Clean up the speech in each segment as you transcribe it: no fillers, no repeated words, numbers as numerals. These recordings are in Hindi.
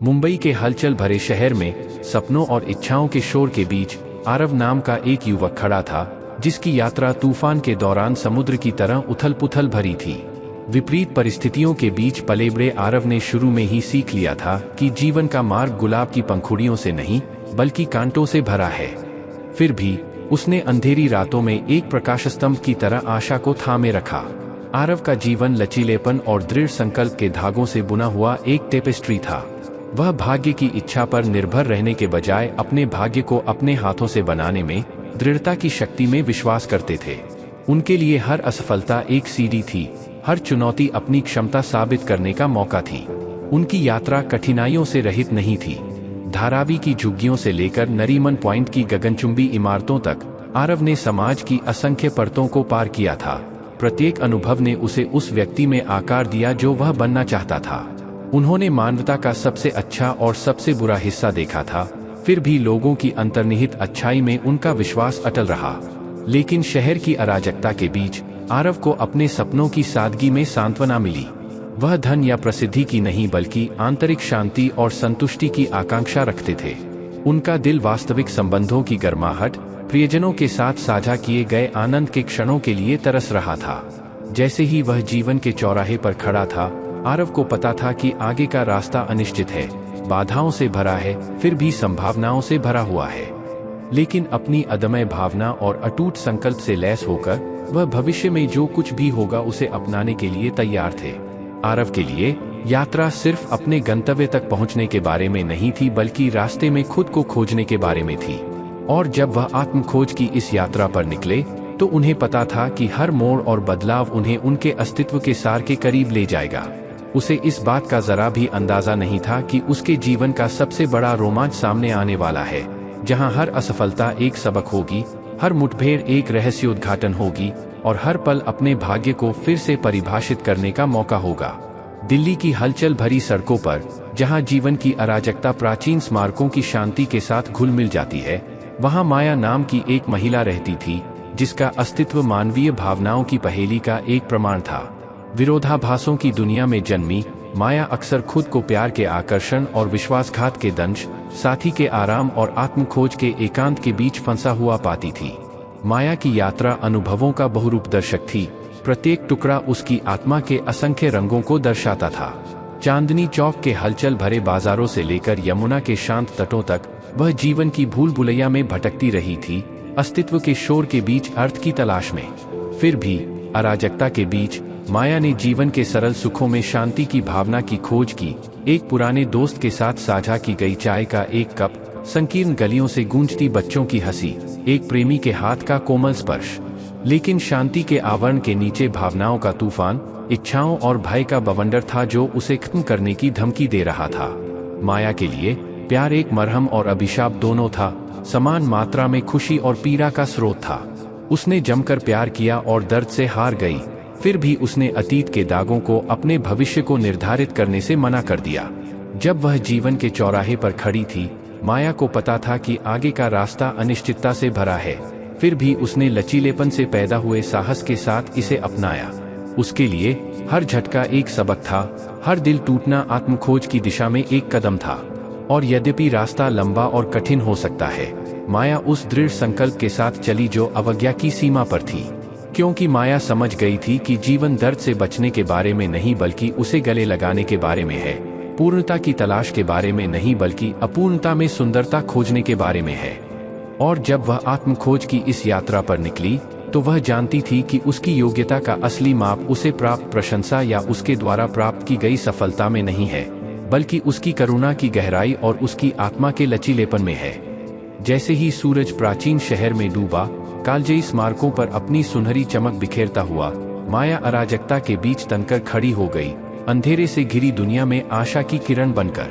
मुंबई के हलचल भरे शहर में सपनों और इच्छाओं के शोर के बीच आरव नाम का एक युवक खड़ा था, जिसकी यात्रा तूफान के दौरान समुद्र की तरह उथल-पुथल भरी थी। विपरीत परिस्थितियों के बीच पले बड़े आरव ने शुरू में ही सीख लिया था कि जीवन का मार्ग गुलाब की पंखुड़ियों से नहीं, बल्कि कांटों से भरा है। फिर भी उसने अंधेरी रातों में एक प्रकाश स्तंभ की तरह आशा को थामे रखा। आरव का जीवन लचीलेपन और दृढ़ संकल्प के धागों से बुना हुआ एक टेपेस्ट्री था। वह भाग्य की इच्छा पर निर्भर रहने के बजाय अपने भाग्य को अपने हाथों से बनाने में दृढ़ता की शक्ति में विश्वास करते थे। उनके लिए हर असफलता एक सीढ़ी थी, हर चुनौती अपनी क्षमता साबित करने का मौका थी। उनकी यात्रा कठिनाइयों से रहित नहीं थी। धारावी की झुग्गियों से लेकर नरीमन पॉइंट की गगनचुंबी इमारतों तक आरव ने समाज की असंख्य परतों को पार किया था। प्रत्येक अनुभव ने उसे उस व्यक्ति में आकार दिया जो वह बनना चाहता था। उन्होंने मानवता का सबसे अच्छा और सबसे बुरा हिस्सा देखा था, फिर भी लोगों की अंतर्निहित अच्छाई में उनका विश्वास अटल रहा। लेकिन शहर की अराजकता के बीच आरव को अपने सपनों की सादगी में सांत्वना मिली। वह धन या प्रसिद्धि की नहीं, बल्कि आंतरिक शांति और संतुष्टि की आकांक्षा रखते थे। उनका दिल वास्तविक संबंधों की गर्माहट, प्रियजनों के साथ साझा किए गए आनंद के क्षणों के लिए तरस रहा था। जैसे ही वह जीवन के चौराहे पर खड़ा था, आरव को पता था कि आगे का रास्ता अनिश्चित है, बाधाओं से भरा है, फिर भी संभावनाओं से भरा हुआ है। लेकिन अपनी अदम्य भावना और अटूट संकल्प से लैस होकर वह भविष्य में जो कुछ भी होगा उसे अपनाने के लिए तैयार थे। आरव के लिए यात्रा सिर्फ अपने गंतव्य तक पहुंचने के बारे में नहीं थी, बल्कि रास्ते में खुद को खोजने के बारे में थी। और जब वह आत्मखोज की इस यात्रा पर निकले, तो उन्हें पता था कि हर मोड़ और बदलाव उन्हें उनके अस्तित्व के सार के करीब ले जाएगा। उसे इस बात का जरा भी अंदाजा नहीं था कि उसके जीवन का सबसे बड़ा रोमांच सामने आने वाला है, जहां हर असफलता एक सबक होगी, हर मुठभेड़ एक रहस्योद्घाटन होगी और हर पल अपने भाग्य को फिर से परिभाषित करने का मौका होगा। दिल्ली की हलचल भरी सड़कों पर, जहां जीवन की अराजकता प्राचीन स्मारकों की शांति के साथ घुल मिल जाती है, वहां माया नाम की एक महिला रहती थी, जिसका अस्तित्व मानवीय भावनाओं की पहेली का एक प्रमाण था। विरोधाभासों की दुनिया में जन्मी माया अक्सर खुद को प्यार के आकर्षण और विश्वासघात के दंश, साथी के आराम और आत्मखोज के एकांत के बीच फंसा हुआ पाती थी। माया की यात्रा अनुभवों का बहुरूप दर्शक थी। प्रत्येक टुकड़ा उसकी आत्मा के असंख्य रंगों को दर्शाता था। चांदनी चौक के हलचल भरे बाजारों से लेकर यमुना के शांत तटों तक वह जीवन की भूल भुलैया में भटकती रही थी, अस्तित्व के शोर के बीच अर्थ की तलाश में। फिर भी अराजकता के बीच माया ने जीवन के सरल सुखों में शांति की भावना की खोज की। एक पुराने दोस्त के साथ साझा की गई चाय का एक कप, संकीर्ण गलियों से गूंजती बच्चों की हंसी, एक प्रेमी के हाथ का कोमल स्पर्श। लेकिन शांति के आवरण के नीचे भावनाओं का तूफान, इच्छाओं और भय का बवंडर था जो उसे खत्म करने की धमकी दे रहा था। माया के लिए प्यार एक मरहम और अभिशाप दोनों था, समान मात्रा में खुशी और पीड़ा का स्रोत था। उसने जमकर प्यार किया और दर्द से हार गई। फिर भी उसने अतीत के दागों को अपने भविष्य को निर्धारित करने से मना कर दिया। जब वह जीवन के चौराहे पर खड़ी थी, माया को पता था कि आगे का रास्ता अनिश्चितता से भरा है। फिर भी उसने लचीलेपन से पैदा हुए साहस के साथ इसे अपनाया। उसके लिए हर झटका एक सबक था, हर दिल टूटना आत्मखोज की दिशा में एक कदम था। और यद्यपि रास्ता लंबा और कठिन हो सकता है, माया उस दृढ़ संकल्प के साथ चली जो अवज्ञा की सीमा पर थी। क्योंकि माया समझ गई थी कि जीवन दर्द से बचने के बारे में नहीं, बल्कि उसे गले लगाने के बारे में है। पूर्णता की तलाश के बारे में नहीं, बल्कि अपूर्णता में सुंदरता खोजने के बारे में है। और जब वह आत्मखोज की इस यात्रा पर निकली, तो वह जानती थी कि उसकी योग्यता का असली माप उसे प्राप्त प्रशंसा या उसके द्वारा प्राप्त की गई सफलता में नहीं है, बल्कि उसकी करुणा की गहराई और उसकी आत्मा के लचीलेपन में है। जैसे ही सूरज प्राचीन शहर में डूबा, कालजयी स्मारकों पर अपनी सुनहरी चमक बिखेरता हुआ, माया अराजकता के बीच तनकर खड़ी हो गई, अंधेरे से घिरी दुनिया में आशा की किरण बनकर।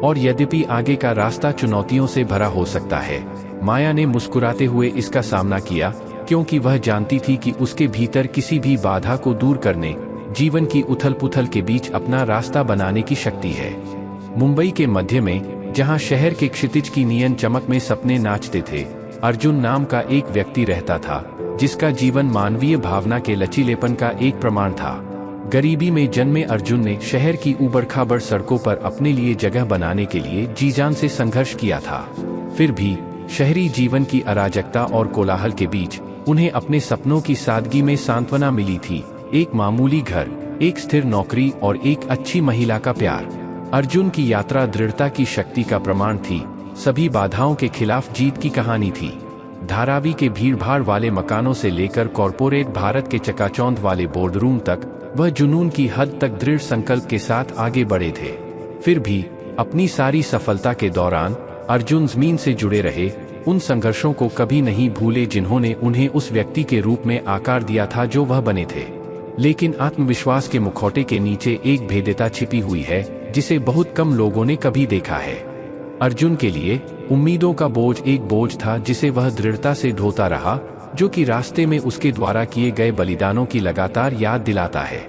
और यद्यपि आगे का रास्ता चुनौतियों से भरा हो सकता है, माया ने मुस्कुराते हुए इसका सामना किया, क्योंकि वह जानती थी कि उसके भीतर किसी भी बाधा को दूर करने, जीवन की उथल-पुथल के बीच अपना रास्ता बनाने की शक्ति है। मुंबई के मध्य में, जहां शहर के क्षितिज की नीयन चमक में सपने नाचते थे, अर्जुन नाम का एक व्यक्ति रहता था, जिसका जीवन मानवीय भावना के लचीलेपन का एक प्रमाण था। गरीबी में जन्मे अर्जुन ने शहर की ऊबड़-खाबड़ सड़कों पर अपने लिए जगह बनाने के लिए जी-जान से संघर्ष किया था। फिर भी शहरी जीवन की अराजकता और कोलाहल के बीच उन्हें अपने सपनों की सादगी में सांत्वना मिली थी। एक मामूली घर, एक स्थिर नौकरी और एक अच्छी महिला का प्यार। अर्जुन की यात्रा दृढ़ता की शक्ति का प्रमाण थी, सभी बाधाओं के खिलाफ जीत की कहानी थी। धारावी के भीड़भाड़ वाले मकानों से लेकर कॉरपोरेट भारत के चकाचौंध वाले बोर्डरूम तक वह जुनून की हद तक दृढ़ संकल्प के साथ आगे बढ़े थे। फिर भी अपनी सारी सफलता के दौरान अर्जुन जमीन से जुड़े रहे, उन संघर्षों को कभी नहीं भूले जिन्होंने उन्हें उस व्यक्ति के रूप में आकार दिया था जो वह बने थे। लेकिन आत्मविश्वास के मुखौटे के नीचे एक भेद्यता छिपी हुई है जिसे बहुत कम लोगों ने कभी देखा है। अर्जुन के लिए उम्मीदों का बोझ एक बोझ था जिसे वह दृढ़ता से ढोता रहा, जो कि रास्ते में उसके द्वारा किए गए बलिदानों की लगातार याद दिलाता है।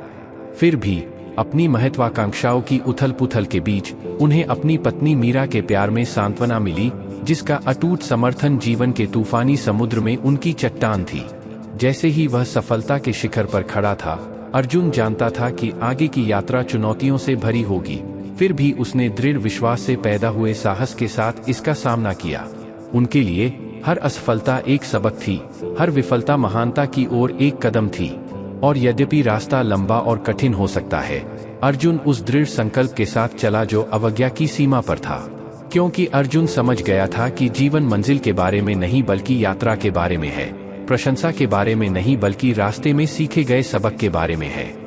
फिर भी अपनी महत्वाकांक्षाओं की उथल-पुथल के बीच उन्हें अपनी पत्नी मीरा के प्यार में सांत्वना मिली, जिसका अटूट समर्थन जीवन के तूफानी समुद्र में उनकी चट्टान थी। जैसे ही वह सफलता के शिखर पर खड़ा था, अर्जुन जानता था कि आगे की यात्रा चुनौतियों से भरी होगी। फिर भी उसने दृढ़ विश्वास से पैदा हुए साहस के साथ इसका सामना किया। उनके लिए हर असफलता एक सबक थी, हर विफलता महानता की ओर एक कदम थी। और यद्यपि रास्ता लंबा और कठिन हो सकता है, अर्जुन उस दृढ़ संकल्प के साथ चला जो अवज्ञा की सीमा पर था। क्योंकि अर्जुन समझ गया था कि जीवन मंजिल के बारे में नहीं बल्कि यात्रा के बारे में है, प्रशंसा के बारे में नहीं बल्कि रास्ते में सीखे गए सबक के बारे में है।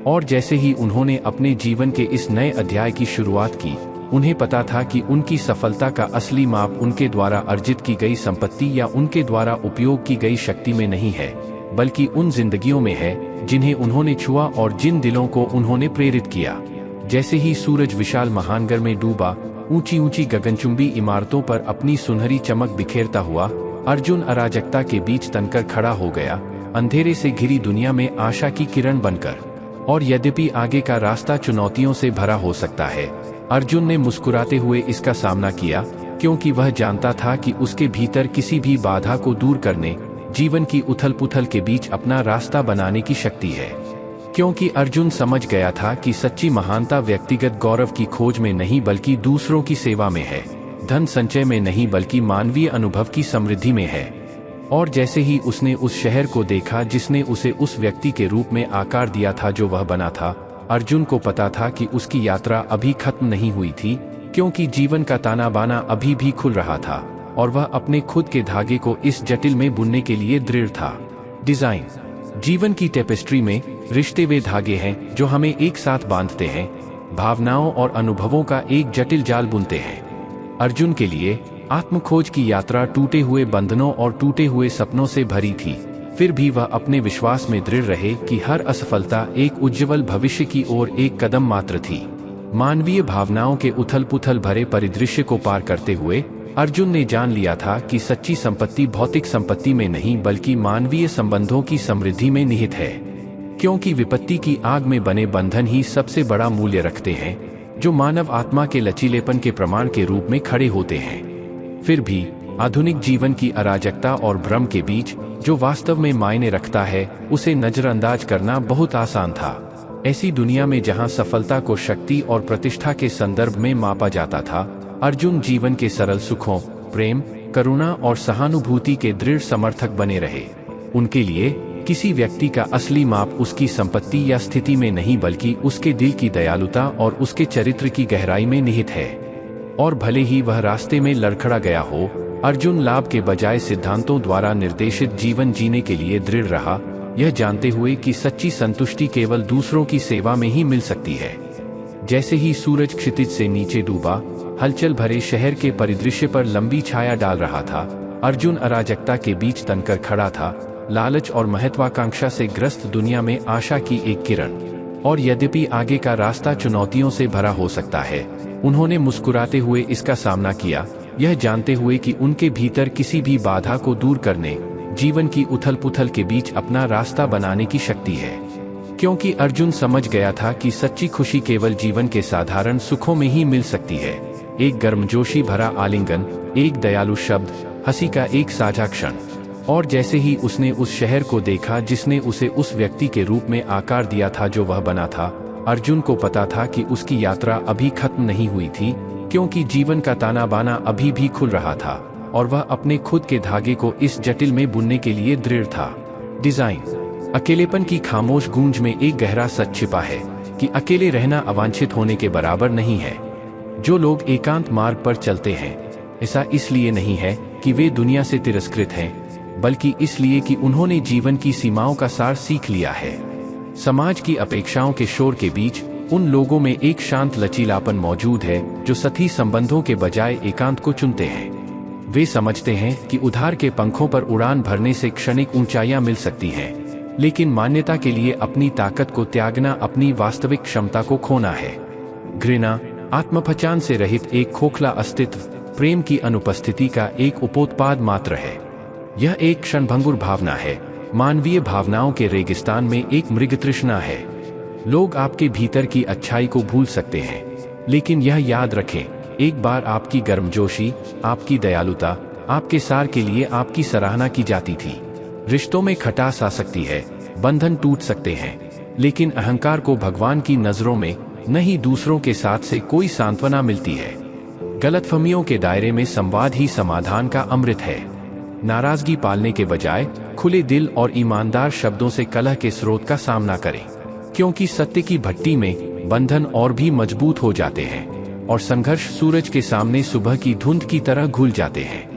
और जैसे ही उन्होंने अपने जीवन के इस नए अध्याय की शुरुआत की, उन्हें पता था कि उनकी सफलता का असली माप उनके द्वारा अर्जित की गई संपत्ति या उनके द्वारा उपयोग की गई शक्ति में नहीं है, बल्कि उन जिंदगियों में है जिन्हें उन्होंने छुआ और जिन दिलों को उन्होंने प्रेरित किया। जैसे ही सूरज विशाल महानगर में डूबा, ऊंची ऊंची गगनचुंबी इमारतों पर अपनी सुनहरी चमक बिखेरता हुआ, अर्जुन अराजकता के बीच तनकर खड़ा हो गया, अंधेरे से घिरी दुनिया में आशा की किरण बनकर। और यद्यपि आगे का रास्ता चुनौतियों से भरा हो सकता है, अर्जुन ने मुस्कुराते हुए इसका सामना किया, क्योंकि वह जानता था कि उसके भीतर किसी भी बाधा को दूर करने, जीवन की उथल-पुथल के बीच अपना रास्ता बनाने की शक्ति है। क्योंकि अर्जुन समझ गया था कि सच्ची महानता व्यक्तिगत गौरव की खोज में नहीं बल्कि दूसरों की सेवा में है, धन संचय में नहीं बल्कि मानवीय अनुभव की समृद्धि में है। और जैसे ही उसने उस शहर को देखा जिसने उसे उस व्यक्ति के रूप में आकार दिया था जो वह बना था, अर्जुन को पता था कि उसकी यात्रा अभी खत्म नहीं हुई थी, क्योंकि जीवन का ताना बाना अभी भी खुल रहा था और वह अपने खुद के धागे को इस जटिल में बुनने के लिए दृढ़ था। डिजाइन। जीवन की टेपेस्ट्री में रिश्ते वे धागे हैं जो हमें एक साथ बांधते हैं, भावनाओं और अनुभवों का एक जटिल जाल बुनते हैं। अर्जुन के लिए आत्मखोज की यात्रा टूटे हुए बंधनों और टूटे हुए सपनों से भरी थी। फिर भी वह अपने विश्वास में दृढ़ रहे कि हर असफलता एक उज्ज्वल भविष्य की ओर एक कदम मात्र थी। मानवीय भावनाओं के उथल-पुथल भरे परिदृश्य को पार करते हुए अर्जुन ने जान लिया था कि सच्ची संपत्ति भौतिक संपत्ति में नहीं बल्कि मानवीय संबंधों की समृद्धि में निहित है। क्योंकि विपत्ति की आग में बने बंधन ही सबसे बड़ा मूल्य रखते हैं, जो मानव आत्मा के लचीलेपन के प्रमाण के रूप में खड़े होते हैं। फिर भी आधुनिक जीवन की अराजकता और भ्रम के बीच जो वास्तव में मायने रखता है, उसे नजरअंदाज करना बहुत आसान था। ऐसी दुनिया में जहां सफलता को शक्ति और प्रतिष्ठा के संदर्भ में मापा जाता था, अर्जुन जीवन के सरल सुखों, प्रेम, करुणा और सहानुभूति के दृढ़ समर्थक बने रहे। उनके लिए किसी व्यक्ति का असली माप उसकी संपत्ति या स्थिति में नहीं बल्कि उसके दिल की दयालुता और उसके चरित्र की गहराई में निहित है। और भले ही वह रास्ते में लड़खड़ा गया हो, अर्जुन लाभ के बजाय सिद्धांतों द्वारा निर्देशित जीवन जीने के लिए दृढ़ रहा, यह जानते हुए कि सच्ची संतुष्टि केवल दूसरों की सेवा में ही मिल सकती है। जैसे ही सूरज क्षितिज से नीचे डूबा, हलचल भरे शहर के परिदृश्य पर लंबी छाया डाल रहा था, अर्जुन अराजकता के बीच तनकर खड़ा था, लालच और महत्वाकांक्षा से ग्रस्त दुनिया में आशा की एक किरण। और यद्यपि आगे का रास्ता चुनौतियों से भरा हो सकता है, उन्होंने मुस्कुराते हुए इसका सामना किया, यह जानते हुए कि उनके भीतर किसी भी बाधा को दूर करने, जीवन की उथल-पुथल के बीच अपना रास्ता बनाने की शक्ति है। क्योंकि अर्जुन समझ गया था कि सच्ची खुशी केवल जीवन के साधारण सुखों में ही मिल सकती है। एक गर्मजोशी भरा आलिंगन, एक दयालु शब्द, हंसी का एक साझा क्षण। और जैसे ही उसने उस शहर को देखा जिसने उसे उस व्यक्ति के रूप में आकार दिया था जो वह बना था, अर्जुन को पता था कि उसकी यात्रा अभी खत्म नहीं हुई थी, क्योंकि जीवन का ताना बाना अभी भी खुल रहा था और वह अपने खुद के धागे को इस जटिल में बुनने के लिए दृढ़ था। डिजाइन। अकेलेपन की खामोश गूंज में एक गहरा सच छिपा है कि अकेले रहना अवांछित होने के बराबर नहीं है। जो लोग एकांत मार्ग पर चलते हैं, ऐसा इसलिए नहीं है कि वे दुनिया से तिरस्कृत हैं, बल्कि इसलिए कि उन्होंने जीवन की सीमाओं का सार सीख लिया है। समाज की अपेक्षाओं के शोर के बीच उन लोगों में एक शांत लचीलापन मौजूद है जो सतही संबंधों के बजाय एकांत को चुनते हैं। वे समझते हैं कि उधार के पंखों पर उड़ान भरने से क्षणिक ऊंचाइयां मिल सकती हैं, लेकिन मान्यता के लिए अपनी ताकत को त्यागना अपनी वास्तविक क्षमता को खोना है। घृणा, आत्मपहचान से रहित एक खोखला अस्तित्व, प्रेम की अनुपस्थिति का एक उपोत्पाद मात्र है। यह एक क्षणभंगुर भावना है, मानवीय भावनाओं के रेगिस्तान में एक मृगतृष्णा है। लोग आपके भीतर की अच्छाई को भूल सकते हैं, लेकिन यह याद रखें, एक बार आपकी गर्मजोशी, आपकी दयालुता, आपके सार के लिए आपकी सराहना की जाती थी। रिश्तों में खटास आ सकती है, बंधन टूट सकते हैं, लेकिन अहंकार को भगवान की नजरों में नहीं दूसरों के साथ से कोई सांत्वना मिलती है। गलतफहमियों के दायरे में संवाद ही समाधान का अमृत है। नाराजगी पालने के बजाय खुले दिल और ईमानदार शब्दों से कलह के स्रोत का सामना करें, क्योंकि सत्य की भट्टी में बंधन और भी मजबूत हो जाते हैं और संघर्ष सूरज के सामने सुबह की धुंध की तरह घुल जाते हैं।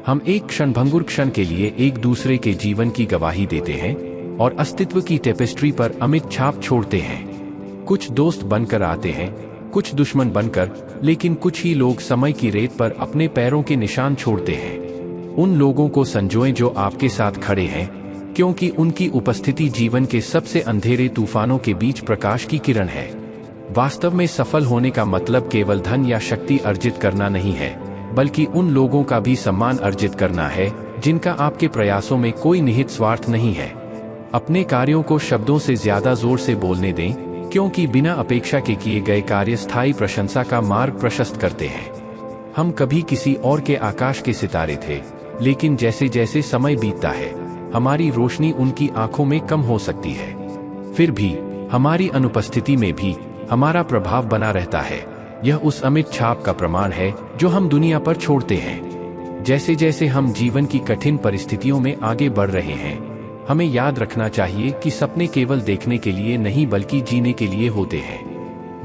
हम एक क्षणभंगुर क्षण के लिए एक दूसरे के जीवन की गवाही देते हैं और अस्तित्व की टेपेस्ट्री पर अमिट छाप छोड़ते हैं। कुछ दोस्त बनकर आते हैं, कुछ दुश्मन बनकर, लेकिन कुछ ही लोग समय की रेत पर अपने पैरों के निशान छोड़ते हैं। उन लोगों को संजोएं जो आपके साथ खड़े हैं, क्योंकि उनकी उपस्थिति जीवन के सबसे अंधेरे तूफानों के बीच प्रकाश की किरण है। वास्तव में सफल होने का मतलब केवल धन या शक्ति अर्जित करना नहीं है, बल्कि उन लोगों का भी सम्मान अर्जित करना है जिनका आपके प्रयासों में कोई निहित स्वार्थ नहीं है। अपने कार्यों को शब्दों से ज्यादा जोर से बोलने दें, क्योंकि बिना अपेक्षा के किए गए कार्य स्थायी प्रशंसा का मार्ग प्रशस्त करते हैं। हम कभी किसी और के आकाश के सितारे थे, लेकिन जैसे जैसे समय बीतता है, हमारी रोशनी उनकी आंखों में कम हो सकती है। फिर भी हमारी अनुपस्थिति में भी हमारा प्रभाव बना रहता है। यह उस अमिट छाप का प्रमाण है जो हम दुनिया पर छोड़ते हैं। जैसे जैसे हम जीवन की कठिन परिस्थितियों में आगे बढ़ रहे हैं, हमें याद रखना चाहिए कि सपने केवल देखने के लिए नहीं बल्कि जीने के लिए होते हैं।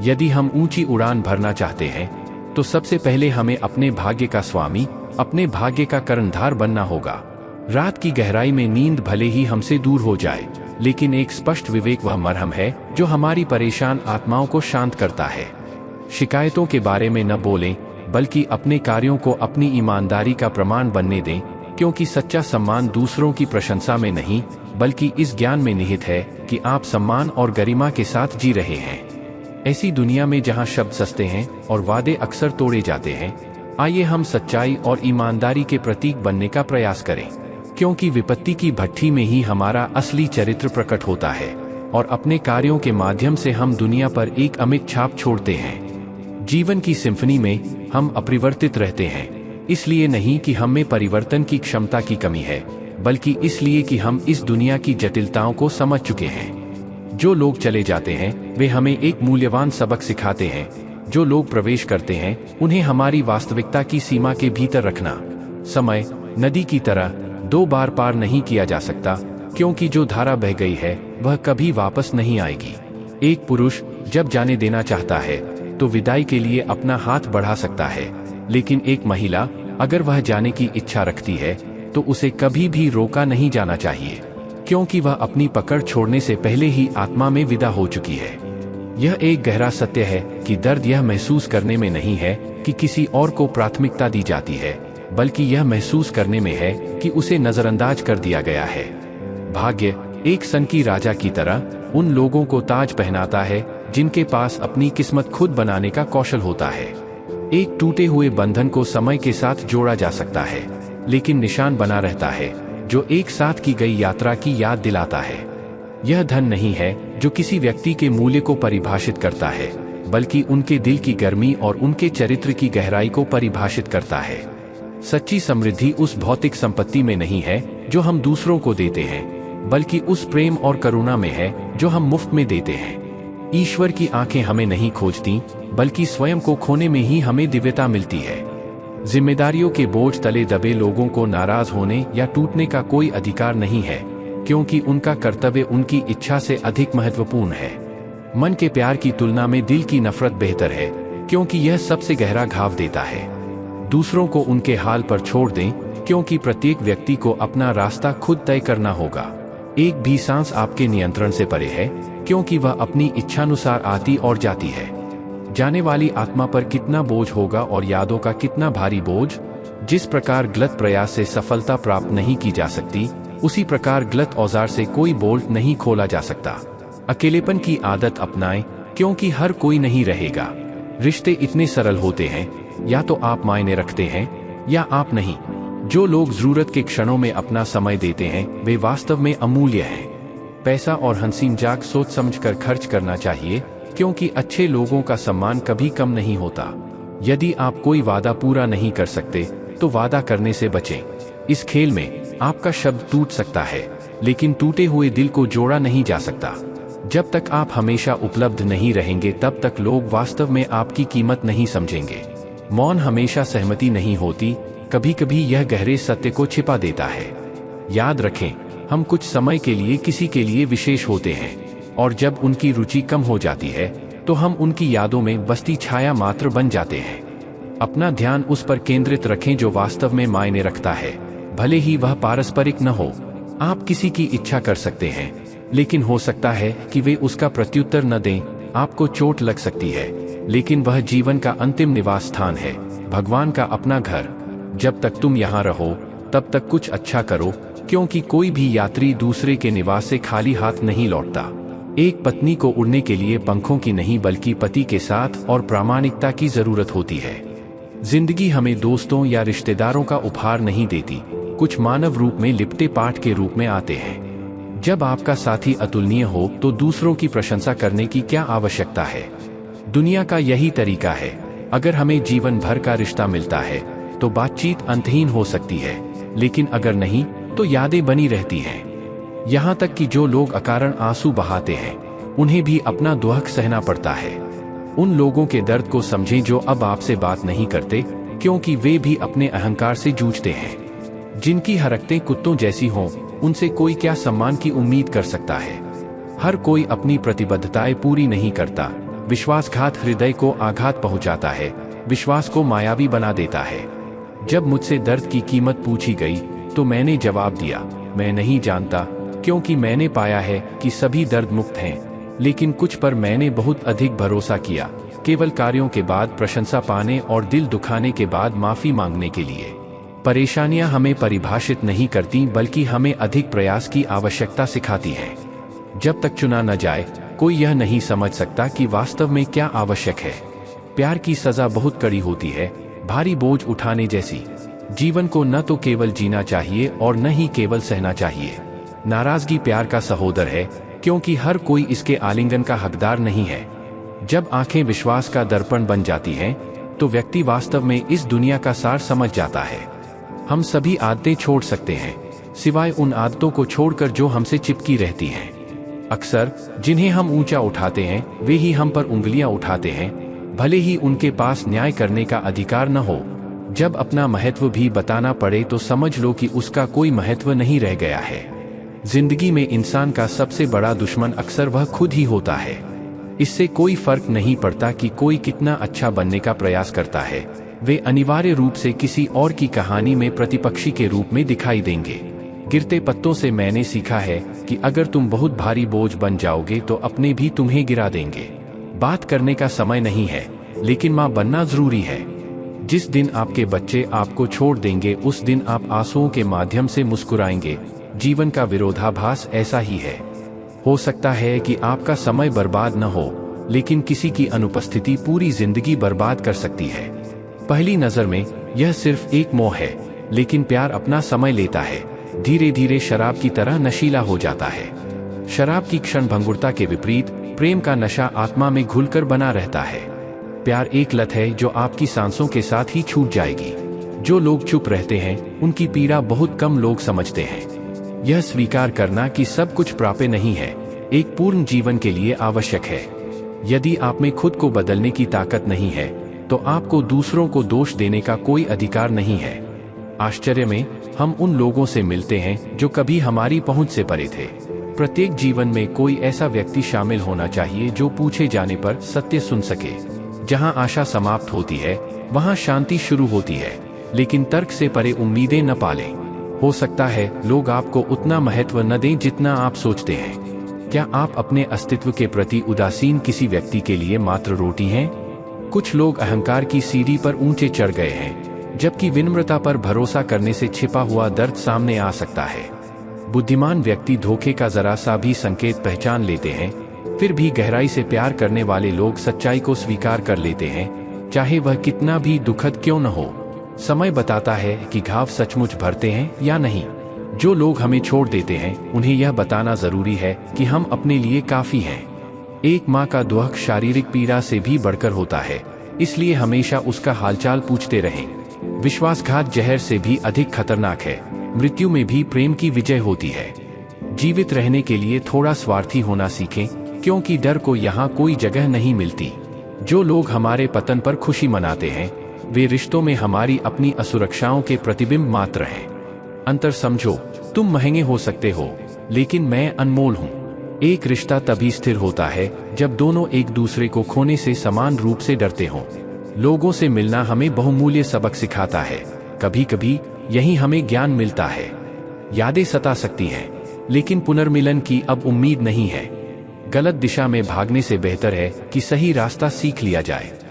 यदि हम ऊंची उड़ान भरना चाहते हैं, तो सबसे पहले हमें अपने भाग्य का स्वामी, अपने भाग्य का कर्णधार बनना होगा। रात की गहराई में नींद भले ही हमसे दूर हो जाए, लेकिन एक स्पष्ट विवेक वह मरहम है जो हमारी परेशान आत्माओं को शांत करता है। शिकायतों के बारे में न बोलें, बल्कि अपने कार्यों को अपनी ईमानदारी का प्रमाण बनने दें, क्योंकि सच्चा सम्मान दूसरों की प्रशंसा में नहीं, बल्कि इस ज्ञान में निहित है कि आप सम्मान और गरिमा के साथ जी रहे हैं। ऐसी दुनिया में जहां शब्द सस्ते हैं और वादे अक्सर तोड़े जाते हैं, आइए हम सच्चाई और ईमानदारी के प्रतीक बनने का प्रयास करें, क्योंकि विपत्ति की भट्ठी में ही हमारा असली चरित्र प्रकट होता है और अपने कार्यों के माध्यम से हम दुनिया पर एक अमिट छाप छोड़ते हैं। जीवन की सिम्फनी में हम अपरिवर्तित रहते हैं, इसलिए नहीं कि हम में परिवर्तन की क्षमता की कमी है, बल्कि इसलिए कि हम इस दुनिया की जटिलताओं को समझ चुके हैं। जो लोग चले जाते हैं, वे हमें एक मूल्यवान सबक सिखाते हैं। जो लोग प्रवेश करते हैं, उन्हें हमारी वास्तविकता की सीमा के भीतर रखना। समय नदी की तरह दो बार पार नहीं किया जा सकता, क्योंकि जो धारा बह गई है वह कभी वापस नहीं आएगी। एक पुरुष जब जाने देना चाहता है तो विदाई के लिए अपना हाथ बढ़ा सकता है, लेकिन एक महिला अगर वह जाने की इच्छा रखती है तो उसे कभी भी रोका नहीं जाना चाहिए, क्योंकि वह अपनी पकड़ छोड़ने से पहले ही आत्मा में विदा हो चुकी है। यह एक गहरा सत्य है कि दर्द यह महसूस करने में नहीं है कि किसी और को प्राथमिकता दी जाती है, बल्कि यह महसूस करने में है कि उसे नजरअंदाज कर दिया गया है। भाग्य एक सनकी राजा की तरह उन लोगों को ताज पहनाता है जिनके पास अपनी किस्मत खुद बनाने का कौशल होता है। एक टूटे हुए बंधन को समय के साथ जोड़ा जा सकता है, लेकिन निशान बना रहता है जो एक साथ की गई यात्रा की याद दिलाता है। यह धन नहीं है जो किसी व्यक्ति के मूल्य को परिभाषित करता है, बल्कि उनके दिल की गर्मी और उनके चरित्र की गहराई को परिभाषित करता है। सच्ची समृद्धि उस भौतिक संपत्ति में नहीं है जो हम दूसरों को देते हैं, बल्कि उस प्रेम और करुणा में है जो हम मुफ्त में देते हैं। ईश्वर की आंखें हमें नहीं खोजती, बल्कि स्वयं को खोने में ही हमें दिव्यता मिलती है। जिम्मेदारियों के बोझ तले दबे लोगों को नाराज होने या टूटने का कोई अधिकार नहीं है, क्योंकि उनका कर्तव्य उनकी इच्छा से अधिक महत्वपूर्ण है। मन के प्यार की तुलना में दिल की नफरत बेहतर है, क्योंकि यह सबसे गहरा घाव देता है। दूसरों को उनके हाल पर छोड़ दें, क्योंकि प्रत्येक व्यक्ति को अपना रास्ता खुद तय करना होगा। एक भी सांस आपके नियंत्रण से परे है, क्योंकि वह अपनी इच्छानुसार आती और जाती है। जाने वाली आत्मा पर कितना बोझ होगा और यादों का कितना भारी बोझ। जिस प्रकार गलत प्रयास से सफलता प्राप्त नहीं की जा सकती, उसी प्रकार गलत औजार से कोई बोल्ट नहीं खोला जा सकता। अकेलेपन की आदत अपनाएं, क्योंकि हर कोई नहीं रहेगा। रिश्ते इतने सरल होते हैं, या तो आप मायने रखते हैं या आप नहीं। जो लोग जरूरत के क्षणों में अपना समय देते हैं, वे वास्तव में अमूल्य हैं। पैसा और हंसी मजाक सोच समझकर खर्च करना चाहिए, क्योंकि अच्छे लोगों का सम्मान कभी कम नहीं होता। यदि आप कोई वादा पूरा नहीं कर सकते, तो वादा करने से बचें। इस खेल में आपका शब्द टूट सकता है, लेकिन टूटे हुए दिल को जोड़ा नहीं जा सकता। जब तक आप हमेशा उपलब्ध नहीं रहेंगे, तब तक लोग वास्तव में आपकी कीमत नहीं समझेंगे। मौन हमेशा सहमति नहीं होती, कभी कभी यह गहरे सत्य को छिपा देता है। याद रखें, हम कुछ समय के लिए किसी के लिए विशेष होते हैं, और जब उनकी रुचि कम हो जाती है, तो हम उनकी यादों में बसती छाया मात्र बन जाते हैं। अपना ध्यान उस पर केंद्रित रखें जो वास्तव में मायने रखता है, भले ही वह पारस्परिक न हो। आप किसी की इच्छा कर सकते हैं, लेकिन हो सकता है कि वे उसका प्रत्युत्तर न दें। आपको चोट लग सकती है, लेकिन वह जीवन का अंतिम निवास स्थान है, भगवान का अपना घर। जब तक तुम यहाँ रहो, तब तक कुछ अच्छा करो, क्योंकि कोई भी यात्री दूसरे के निवास से खाली हाथ नहीं लौटता। एक पत्नी को उड़ने के लिए पंखों की नहीं, बल्कि पति के साथ और प्रामाणिकता की जरूरत होती है। जिंदगी हमें दोस्तों या रिश्तेदारों का उपहार नहीं देती, कुछ मानव रूप में लिपटे पाठ के रूप में आते हैं। जब आपका साथी अतुलनीय हो, तो दूसरों की प्रशंसा करने की क्या आवश्यकता है। दुनिया का यही तरीका है। अगर हमें जीवन भर का रिश्ता मिलता है, तो बातचीत अंतहीन हो सकती है, लेकिन अगर नहीं, तो यादें बनी रहती हैं। यहाँ तक कि जो लोग अकारण आंसू बहाते हैं, उन्हें भी अपना दुख सहना पड़ता है। उन लोगों के दर्द को समझें जो अब आपसे बात नहीं करते, क्योंकि वे भी अपने अहंकार से जूझते हैं। जिनकी हरकतें कुत्तों जैसी हों, उनसे कोई क्या सम्मान की उम्मीद कर सकता है। हर कोई अपनी प्रतिबद्धताएं पूरी नहीं करता। विश्वासघात हृदय को आघात पहुंचाता है, विश्वास को मायावी बना देता है। जब मुझसे दर्द की कीमत पूछी गई, तो मैंने जवाब दिया, मैं नहीं जानता, क्योंकि मैंने पाया है कि सभी दर्द मुक्त हैं, लेकिन कुछ पर मैंने बहुत अधिक भरोसा किया, केवल कार्यों के बाद प्रशंसा पाने और दिल दुखाने के बाद माफी मांगने के लिए। परेशानियां हमें परिभाषित नहीं करती, बल्कि हमें अधिक प्रयास की आवश्यकता सिखाती हैं। जब तक चुना न जाए, कोई यह नहीं समझ सकता कि वास्तव में क्या आवश्यक है। प्यार की सजा बहुत कड़ी होती है, भारी बोझ उठाने जैसी। जीवन को न तो केवल जीना चाहिए और न ही केवल सहना चाहिए। नाराजगी प्यार का सहोदर है, क्योंकि हर कोई इसके आलिंगन का हकदार नहीं है। जब आंखें विश्वास का दर्पण बन जाती हैं, तो व्यक्ति वास्तव में इस दुनिया का सार समझ जाता है। हम सभी आदतें छोड़ सकते हैं, सिवाय उन आदतों को छोड़कर जो हमसे चिपकी रहती हैं। अक्सर जिन्हें हम ऊंचा उठाते हैं, वे ही हम पर उंगलियां उठाते हैं, भले ही उनके पास न्याय करने का अधिकार न हो। जब अपना महत्व भी बताना पड़े, तो समझ लो कि उसका कोई महत्व नहीं रह गया है। जिंदगी में इंसान का सबसे बड़ा दुश्मन अक्सर वह खुद ही होता है। इससे कोई फर्क नहीं पड़ता कि कोई कितना अच्छा बनने का प्रयास करता है, वे अनिवार्य रूप से किसी और की कहानी में प्रतिपक्षी के रूप में दिखाई देंगे। गिरते पत्तों से मैंने सीखा है कि अगर तुम बहुत भारी बोझ बन जाओगे, तो अपने भी तुम्हें गिरा देंगे। बात करने का समय नहीं है, लेकिन मां बनना जरूरी है। जिस दिन आपके बच्चे आपको छोड़ देंगे, उस दिन आप आंसुओं के माध्यम से मुस्कुराएंगे। जीवन का विरोधाभास ऐसा ही है। हो सकता है कि आपका समय बर्बाद न हो, लेकिन किसी की अनुपस्थिति पूरी जिंदगी बर्बाद कर सकती है। पहली नजर में यह सिर्फ एक मोह है, लेकिन प्यार अपना समय लेता है, धीरे धीरे शराब की तरह नशीला हो जाता है। शराब की क्षणभंगुरता के विपरीत प्रेम का नशा आत्मा में घुलकर बना रहता है। प्यार एक लत है जो आपकी सांसों के साथ ही छूट जाएगी। जो लोग चुप रहते हैं, उनकी पीड़ा बहुत कम लोग समझते हैं। यह स्वीकार करना कि सब कुछ प्राप्य नहीं है, एक पूर्ण जीवन के लिए आवश्यक है। यदि आप में खुद को बदलने की ताकत नहीं है, तो आपको दूसरों को दोष देने का कोई अधिकार नहीं है। आश्चर्य में हम उन लोगों से मिलते हैं जो कभी हमारी पहुंच से परे थे। प्रत्येक जीवन में कोई ऐसा व्यक्ति शामिल होना चाहिए जो पूछे जाने पर सत्य सुन सके। जहां आशा समाप्त होती है, वहां शांति शुरू होती है, लेकिन तर्क से परे उम्मीदें न पालें। हो सकता है लोग आपको उतना महत्व न दें जितना आप सोचते हैं। क्या आप अपने अस्तित्व के प्रति उदासीन किसी व्यक्ति के लिए मात्र रोटी हैं? कुछ लोग अहंकार की सीढ़ी पर ऊंचे चढ़ गए हैं, जबकि विनम्रता पर भरोसा करने से छिपा हुआ दर्द सामने आ सकता है। बुद्धिमान व्यक्ति धोखे का जरा सा भी संकेत पहचान लेते हैं, फिर भी गहराई से प्यार करने वाले लोग सच्चाई को स्वीकार कर लेते हैं, चाहे वह कितना भी दुखद क्यों न हो। समय बताता है कि घाव सचमुच भरते हैं या नहीं। जो लोग हमें छोड़ देते हैं, उन्हें यह बताना जरूरी है कि हम अपने लिए काफी हैं। एक माँ का दुख शारीरिक पीड़ा से भी बढ़कर होता है, इसलिए हमेशा उसका हालचाल पूछते रहें। विश्वासघात जहर से भी अधिक खतरनाक है। मृत्यु में भी प्रेम की विजय होती है। जीवित रहने के लिए थोड़ा स्वार्थी होना सीखें, क्योंकि डर को यहाँ कोई जगह नहीं मिलती। जो लोग हमारे पतन पर खुशी मनाते हैं, वे रिश्तों में हमारी अपनी असुरक्षाओं के प्रतिबिंब मात्र हैं। अंतर समझो, तुम महंगे हो सकते हो, लेकिन मैं अनमोल हूँ। एक रिश्ता तभी स्थिर होता है जब दोनों एक दूसरे को खोने से समान रूप से डरते हों। लोगों से मिलना हमें बहुमूल्य सबक सिखाता है। कभी कभी यही हमें ज्ञान मिलता है। यादें सता सकती हैं, लेकिन पुनर्मिलन की अब उम्मीद नहीं है। गलत दिशा में भागने से बेहतर है कि सही रास्ता सीख लिया जाए।